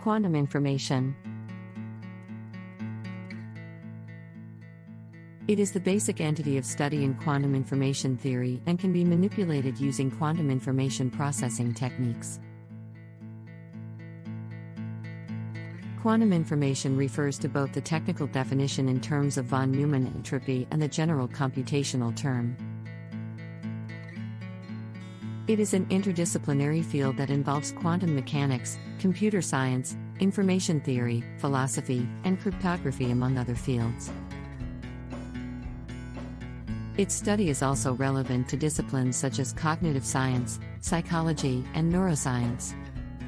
Quantum information. It is the basic entity of study in quantum information theory and can be manipulated using quantum information processing techniques. Quantum information refers to both the technical definition in terms of von Neumann entropy and the general computational term. It is an interdisciplinary field that involves quantum mechanics, computer science, information theory, philosophy, and cryptography, among other fields. Its study is also relevant to disciplines such as cognitive science, psychology, and neuroscience.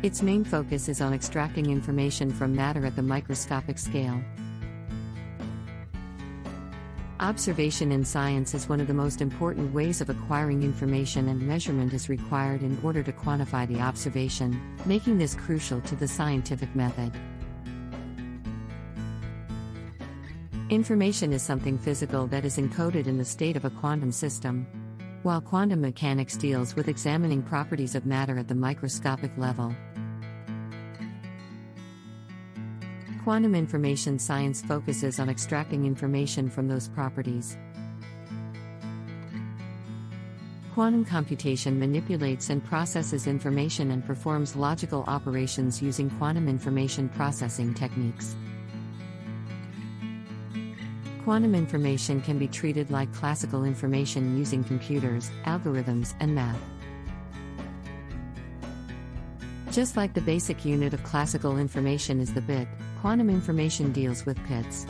Its main focus is on extracting information from matter at the microscopic scale. Observation in science is one of the most important ways of acquiring information, and measurement is required in order to quantify the observation, making this crucial to the scientific method. Information is something physical that is encoded in the state of a quantum system, while quantum mechanics deals with examining properties of matter at the microscopic level. Quantum information science focuses on extracting information from those properties. Quantum computation manipulates and processes information and performs logical operations using quantum information processing techniques. Quantum information can be treated like classical information using computers, algorithms, and math. Just like the basic unit of classical information is the bit, quantum information deals with bits.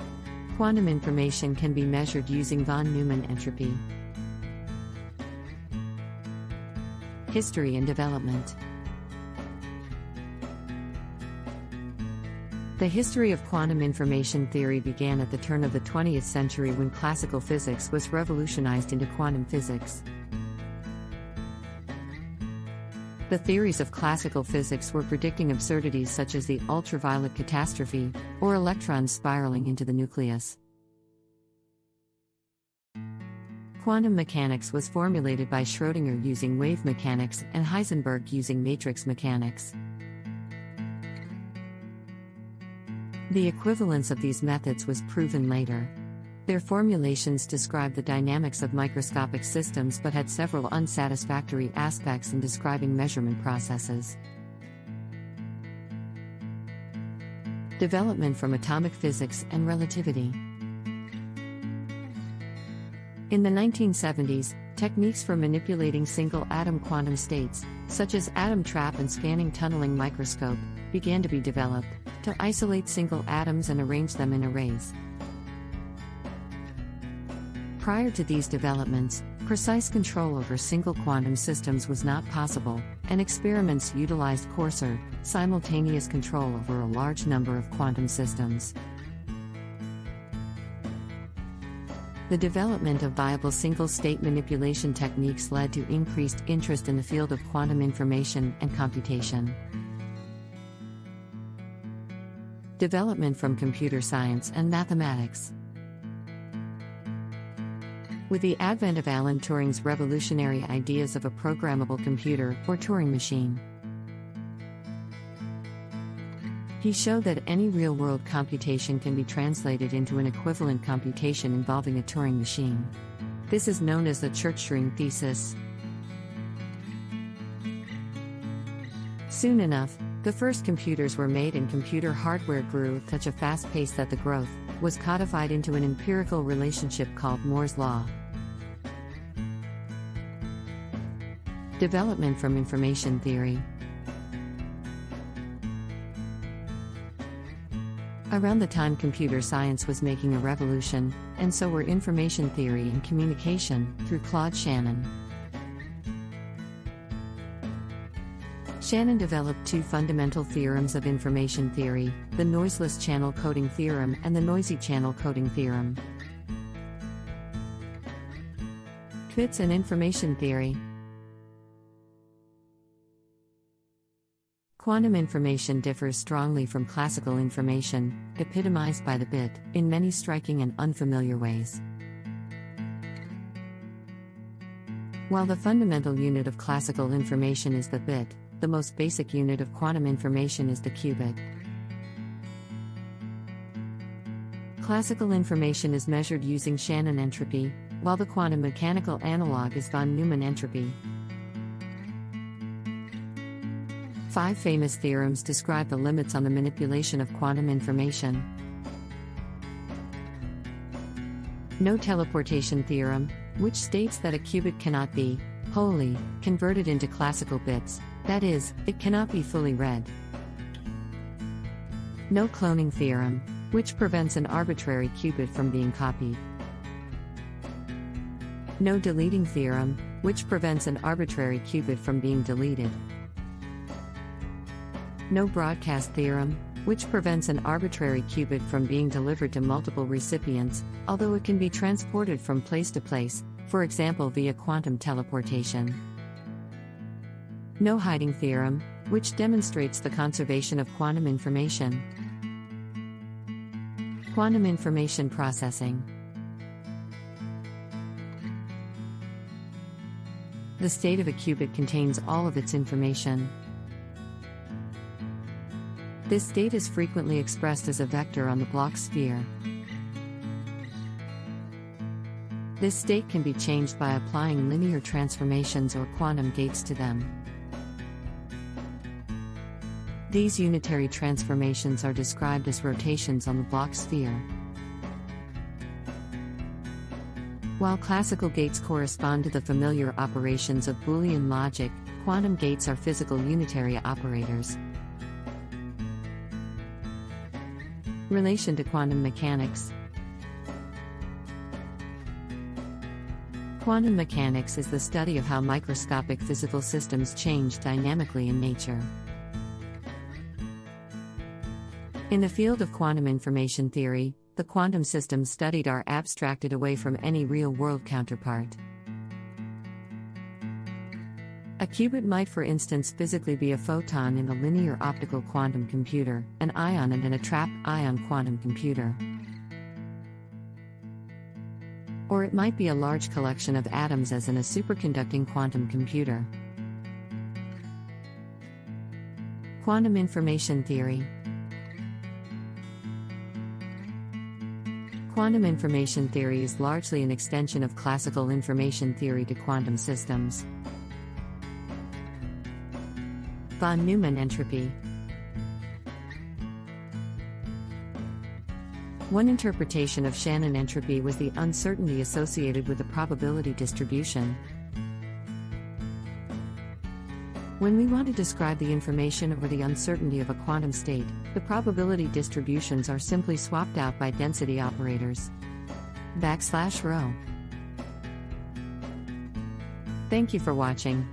Quantum information can be measured using von Neumann entropy. History and development. The history of quantum information theory began at the turn of the 20th century when classical physics was revolutionized into quantum physics. The theories of classical physics were predicting absurdities such as the ultraviolet catastrophe, or electrons spiraling into the nucleus. Quantum mechanics was formulated by Schrödinger using wave mechanics and Heisenberg using matrix mechanics. The equivalence of these methods was proven later. Their formulations describe the dynamics of microscopic systems but had several unsatisfactory aspects in describing measurement processes. Development from atomic physics and relativity. In the 1970s, techniques for manipulating single-atom quantum states, such as atom trap and scanning tunneling microscope, began to be developed to isolate single atoms and arrange them in arrays. Prior to these developments, precise control over single quantum systems was not possible, and experiments utilized coarser, simultaneous control over a large number of quantum systems. The development of viable single-state manipulation techniques led to increased interest in the field of quantum information and computation. Development from computer science and mathematics. With the advent of Alan Turing's revolutionary ideas of a programmable computer, or Turing machine, he showed that any real-world computation can be translated into an equivalent computation involving a Turing machine. This is known as the Church-Turing thesis. Soon enough, the first computers were made and computer hardware grew at such a fast pace that the growth was codified into an empirical relationship called Moore's law. Development from information theory. Around the time computer science was making a revolution, and so were information theory and communication, through Claude Shannon. Shannon developed two fundamental theorems of information theory, the noiseless channel coding theorem and the noisy channel coding theorem. Bits and information theory. Quantum information differs strongly from classical information, epitomized by the bit, in many striking and unfamiliar ways. While the fundamental unit of classical information is the bit, the most basic unit of quantum information is the qubit. Classical information is measured using Shannon entropy, while the quantum mechanical analog is von Neumann entropy. 5 famous theorems describe the limits on the manipulation of quantum information. No teleportation theorem, which states that a qubit cannot be, wholly, converted into classical bits, that is, it cannot be fully read. No cloning theorem, which prevents an arbitrary qubit from being copied. No deleting theorem, which prevents an arbitrary qubit from being deleted. No broadcast theorem, which prevents an arbitrary qubit from being delivered to multiple recipients, although it can be transported from place to place, for example via quantum teleportation. No hiding theorem, which demonstrates the conservation of quantum information. Quantum information processing. The state of a qubit contains all of its information. This state is frequently expressed as a vector on the Bloch sphere. This state can be changed by applying linear transformations or quantum gates to them. These unitary transformations are described as rotations on the Bloch sphere. While classical gates correspond to the familiar operations of Boolean logic, quantum gates are physical unitary operators. Relation to quantum mechanics. Quantum mechanics is the study of how microscopic physical systems change dynamically in nature. In the field of quantum information theory, the quantum systems studied are abstracted away from any real-world counterpart. A qubit might, for instance, physically be a photon in a linear optical quantum computer, an ion in a trapped ion quantum computer. Or it might be a large collection of atoms as in a superconducting quantum computer. Quantum information theory. Quantum information theory is largely an extension of classical information theory to quantum systems. Von Neumann entropy. One interpretation of Shannon entropy was the uncertainty associated with the probability distribution. When we want to describe the information or the uncertainty of a quantum state, the probability distributions are simply swapped out by density operators. \rho. Thank you for watching.